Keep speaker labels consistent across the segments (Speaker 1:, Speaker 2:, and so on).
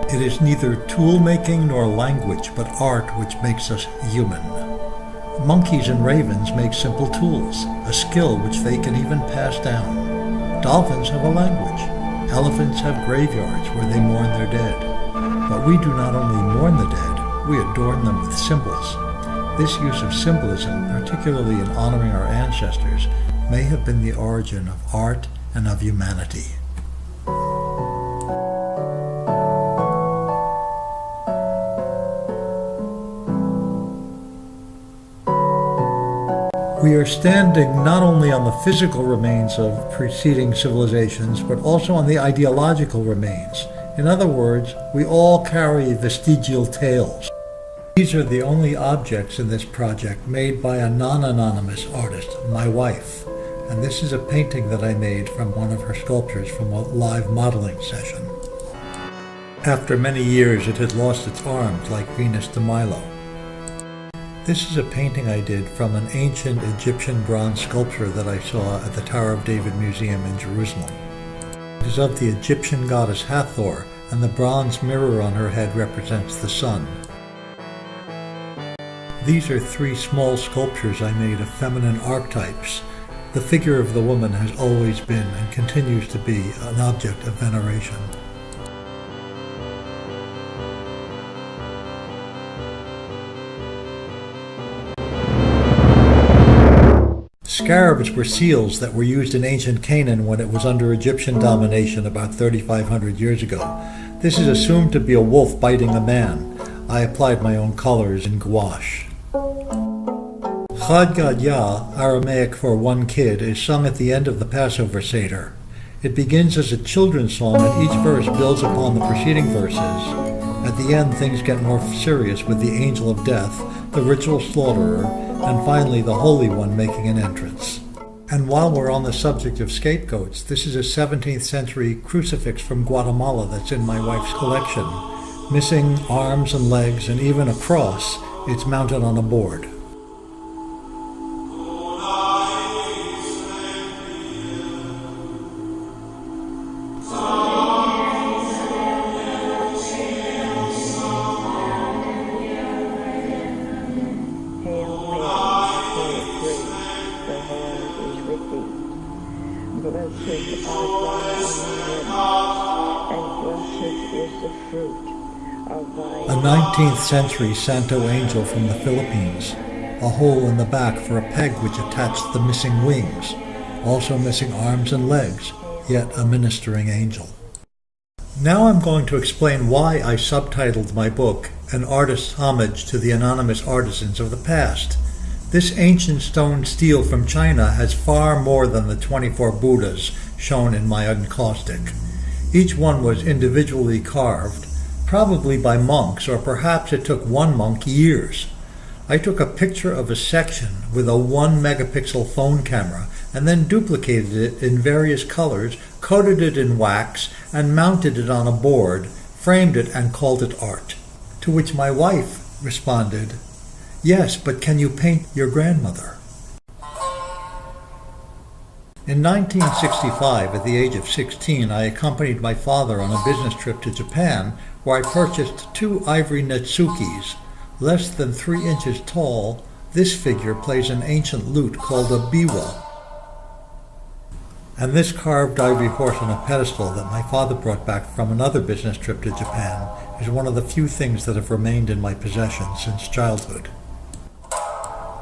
Speaker 1: It is neither tool-making nor language, but art which makes us human. Monkeys and ravens make simple tools, a skill which they can even pass down. Dolphins have a language. Elephants have graveyards where they mourn their dead. But we do not only mourn the dead, we adorn them with symbols. This use of symbolism, particularly in honoring our ancestors, may have been the origin of art and of humanity. We are standing not only on the physical remains of preceding civilizations, but also on the ideological remains. In other words, we all carry vestigial tales. These are the only objects in this project made by a non-anonymous artist, my wife. And this is a painting that I made from one of her sculptures from a live modeling session. After many years, it had lost its arms like Venus de Milo. This is a painting I did from an ancient Egyptian bronze sculpture that I saw at the Tower of David Museum in Jerusalem. It is of the Egyptian goddess Hathor, and the bronze mirror on her head represents the sun. These are 3 small sculptures I made of feminine archetypes. The figure of the woman has always been and continues to be an object of veneration. Scarabs were seals that were used in ancient Canaan when it was under Egyptian domination about 3,500 years ago. This is assumed to be a wolf biting a man. I applied my own colors in gouache. Chad Gadya, Aramaic for one kid, is sung at the end of the Passover Seder. It begins as a children's song and each verse builds upon the preceding verses. At the end, things get more serious with the angel of death, the ritual slaughterer, and finally the Holy One making an entrance. And while we're on the subject of scapegoats, this is a 17th century crucifix from Guatemala that's in my wife's collection. Missing arms and legs and even a cross, it's mounted on a board. A 19th century Santo angel from the Philippines, a hole in the back for a peg which attached the missing wings, also missing arms and legs, yet a ministering angel. Now I'm going to explain why I subtitled my book, An Artist's Homage to the Anonymous Artisans of the Past. This ancient stone stele from China has far more than the 24 Buddhas shown in my encaustic. Each one was individually carved, probably by monks, or perhaps it took one monk years. I took a picture of a section with a 1 megapixel phone camera and then duplicated it in various colors, coated it in wax, and mounted it on a board, framed it, and called it art. To which my wife responded, "Yes, but can you paint your grandmother?" In 1965, at the age of 16, I accompanied my father on a business trip to Japan, where I purchased 2 ivory netsukis. Less than 3 inches tall, this figure plays an ancient lute called a biwa. And this carved ivory horse on a pedestal that my father brought back from another business trip to Japan is one of the few things that have remained in my possession since childhood.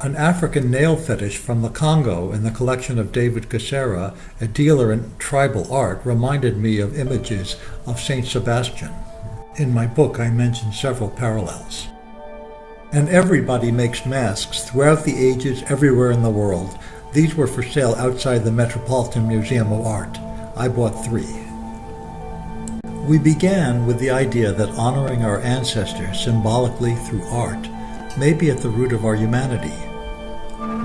Speaker 1: An African nail fetish from the Congo in the collection of David Cassera, a dealer in tribal art, reminded me of images of Saint Sebastian. In my book, I mention several parallels. And everybody makes masks throughout the ages everywhere in the world. These were for sale outside the Metropolitan Museum of Art. I bought 3. We began with the idea that honoring our ancestors symbolically through art may be at the root of our humanity.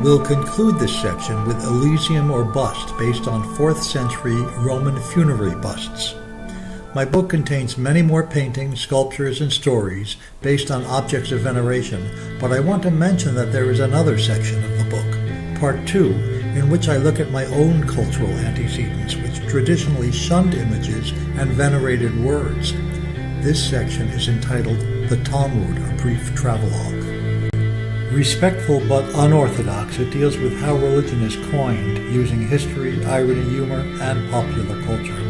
Speaker 1: We'll conclude this section with Elysium or Bust based on 4th century Roman funerary busts. My book contains many more paintings, sculptures, and stories based on objects of veneration, but I want to mention that there is another section of the book, Part 2, in which I look at my own cultural antecedents, which traditionally shunned images and venerated words. This section is entitled The Talmud, a Brief Travelogue. Respectful but unorthodox, it deals with how religion is coined using history, irony, humor, and popular culture.